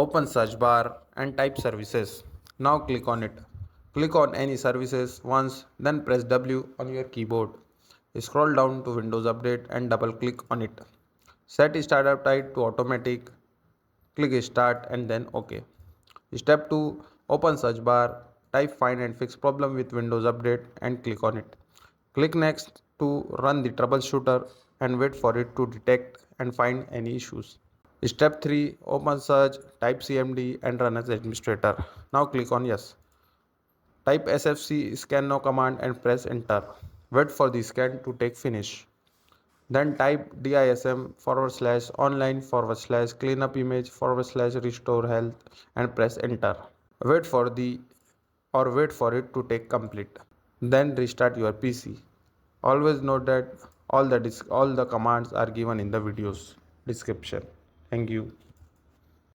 Open search bar and type services. Now click on it. Click on any services once, then press W on your keyboard. Scroll down to Windows Update and double click on it. Set startup type to automatic. Click start and then OK. Step 2. Open search bar. Type find and fix problem with Windows Update and click on it. Click next to run the troubleshooter and wait for it to detect and find any issues. Step 3. Open search, type CMD and run as administrator. Now click on yes. Type SFC scan now command and press enter. Wait for the scan to take finish. Then type DISM / online / cleanup image / restore health and press enter. Wait for wait for it to take complete. Then restart your PC. Always note that all the commands are given in the video's description. Thank you.